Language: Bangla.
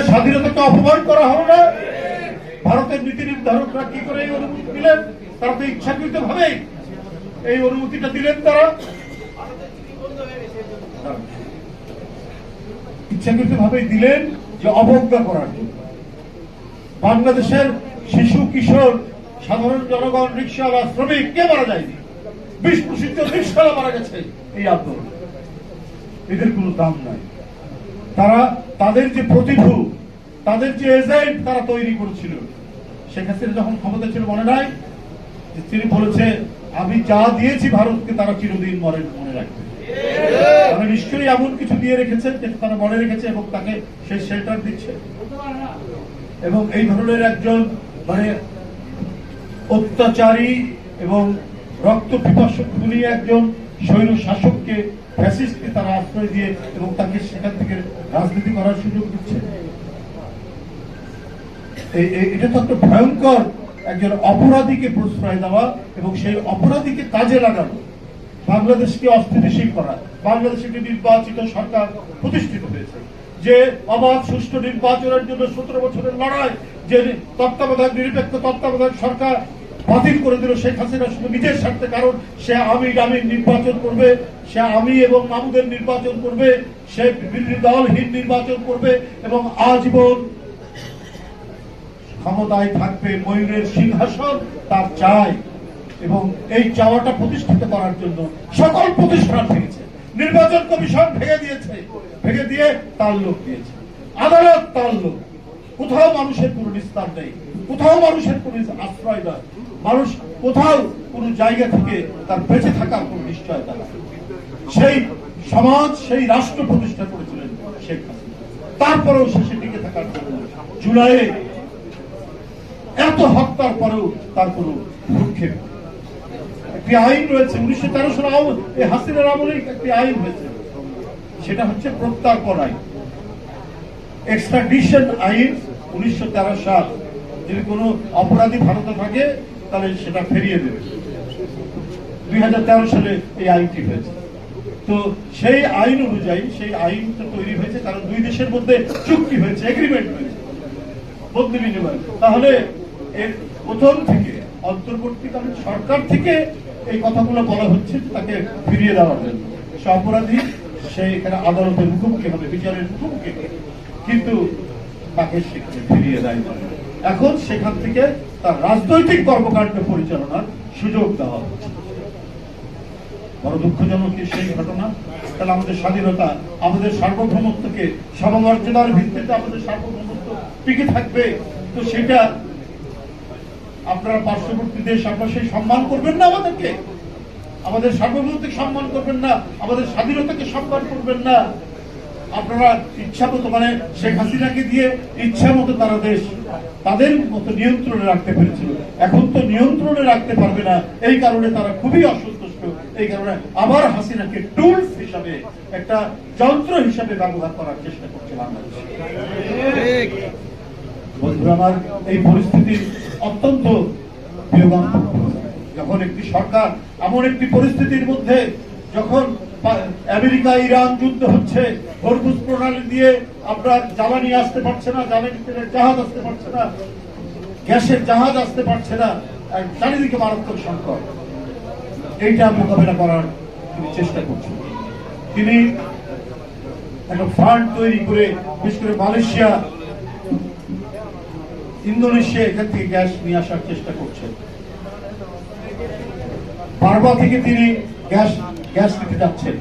স্বাধীনতাকে অপমান করা হবে না? ভারতের নীতি নির্ধারকরা কি করে এই অনুমতি দিলেন? তারা তো ইচ্ছাকৃত ভাবেই এই অনুমতিটা দিলেন। তারা ইচ্ছাকৃত ভাবেই দিলেন যে অবজ্ঞা করার জন্য। বাংলাদেশের শিশু, কিশোর, সাধারণ জনগণ, রিক্সাওয়ালা, শ্রমিক কে মারা যায়নি? 20-25 জন রিক্সাওয়ালা মারা গেছে এই আন্দোলন। এদের কোনো দাম নাই। তারা তাদের যে প্রতিভূ, তাদের যে এজেন্ট তারা তৈরি করেছিল। শেখ হাসিনা যখন ক্ষমতা ছিল, মনে নাই যে তিনি বলেছে, আমি যা দিয়েছি ভারতকে তারা চিরদিন মনে রাখবে। তারা নিশ্চয়ই এমন কিছু দিয়ে রেখেছে যেটা তারা মনে রেখেছে এবং তাকে সেই শেল্টার দিচ্ছে। এবং এই ধরনের একজন অত্যাচারী এবং রক্ত পিপাসু খুনি একজন স্বৈর শাসককে, ফ্যাসিস্টকে তারা আশ্রয় দিয়ে এবং তাকে সেখান থেকে রাজনীতি করার সুযোগ দিচ্ছে। এটা তো একটা ভয়ঙ্কর একজন অপরাধীকে প্রশ্রয় দেওয়া এবং সেই অপরাধীকে কাজে লাগানো, বাংলাদেশকে অস্থিতিশীল করা। বাংলাদেশে একটি নির্বাচিত সরকার প্রতিষ্ঠিত হয়েছে, যে অবাধ সুষ্ঠু নির্বাচনের জন্য 17 বছরের লড়াই, যে তত্ত্বাবধায়ক নিরপেক্ষ তত্ত্বাবধায়ক সরকার বাতিল করে দিল শেখ হাসিনা শুধু নিজের স্বার্থে। কারণ সে আমির নির্বাচন করবে, সে আমি এবং মামুদের নির্বাচন করবে, সে বিরোধী দলহীন নির্বাচন করবে এবং আজীবন ক্ষমতায় থাকবে। ময়ূরের সিংহাসন তার চাই এবং এই চাওয়াটা প্রতিষ্ঠিত করার জন্য সকল প্রতিষ্ঠান ভেঙেছে। নির্বাচন কমিশন ভেঙে দিয়েছে, ভেঙে দিয়ে তার লোক দিয়েছে। আদালত তার লোক। কোথাও মানুষের কোনো নিস্তার নেই, কোথাও মানুষের কোনো আশ্রয় নয়। মানুষ কোথাও কোন জায়গা থেকে তার বেঁচে থাকার কোন নিশ্চয়তা নেই। সেই সমাজ, সেই রাষ্ট্র প্রতিষ্ঠা করেছিলেন শেখ হাসিনা। তারপরেও শেষে টিকে থাকার জন্য জুলাইয়ে এত হত্যার পরেও তার কোন ভ্রুক্ষেপ। একটি আইন রয়েছে 1913 সালে হাসিনার আমলে একটি আইন হয়েছে, সেটা হচ্ছে প্রত্যার্পণ আইন, এক্সট্রাডিশন আইন 1913 সাল। যদি কোনো অপরাধী ভারতে থাকে তাহলে সেটা ফিরিয়ে দেবে। 2013 সালে এই আইনটি হয়েছে। তো সেই আইন অনুযায়ী সেই আইনটা তৈরি হয়েছে কারণ দুই দেশের মধ্যে চুক্তি হয়েছে, এগ্রিমেন্ট হয়েছে, বদলি বিনিময়। তাহলে এর প্রথম থেকে অন্তর্বর্তীকালীন সরকার থেকে এই কথাগুলো বলা হচ্ছে তাকে ফিরিয়ে দেওয়ার জন্য। সে অপরাধী, সে এখানে আদালতের মুখোমুখি হবে, বিচারের মুখোমুখি হবে, কিন্তু তাকে সেখানে ফিরিয়ে দেয় না। এখন সেখান থেকে তার রাজনৈতিক কর্মকাণ্ড পরিচালনার সুযোগ দেওয়া হচ্ছে। বড় দুঃখজনক সেই ঘটনা। তাহলে আমাদের স্বাধীনতা, আমাদের সার্বভৌমত্বকে, সমমর্যাদার ভিত্তিতে আমাদের সার্বভৌমত্ব টিকে থাকবে, তো সেটা আপনারা পার্শ্ববর্তী দেশ, আপনারা সেই সম্মান করবেন না আমাদেরকে, আমাদের সার্বভৌমত্বকে সম্মান করবেন না, আমাদের স্বাধীনতাকে সম্মান করবেন না। আপনারা ইচ্ছা মতো শেখ হাসিনাকে দিয়ে ইচ্ছা মতো তারা দেশ তাদের মতো নিয়ন্ত্রণে রাখতে পেরেছিল, এখন তো নিয়ন্ত্রণে রাখতে পারবে না। এই কারণে তারা খুবই অসন্তুষ্ট। এই কারণে আবার হাসিনাকে টুলস হিসাবে, একটা যন্ত্র হিসাবে ব্যবহার করার চেষ্টা করছে বাংলাদেশ। বন্ধুরা আমার, এই পরিস্থিতি অত্যন্ত বিয়োগান্তক। যখন একটি সরকার এমন একটি পরিস্থিতির মধ্যে, যখন আমেরিকা ইরান যুদ্ধ হচ্ছে, হরমুজ প্রণালী দিয়ে আপনার জ্বালানি আসতে পারছে না, জ্বালানি তেলের জাহাজ আসতে পারছে না, গ্যাসের জাহাজ আসতে পারছে না, চারিদিকে মারাত্মক সংকট, এইটা মোকাবেলা করার তিনি চেষ্টা করছেন। তিনি একটা ফান্ড তৈরি করে, বিশেষ করে মালয়েশিয়া, ইন্দোনেশিয়া, এখান থেকে গ্যাস নিয়ে আসার চেষ্টা করছেন। বারবার থেকে তিনি গ্যাস নিতে যাচ্ছেন।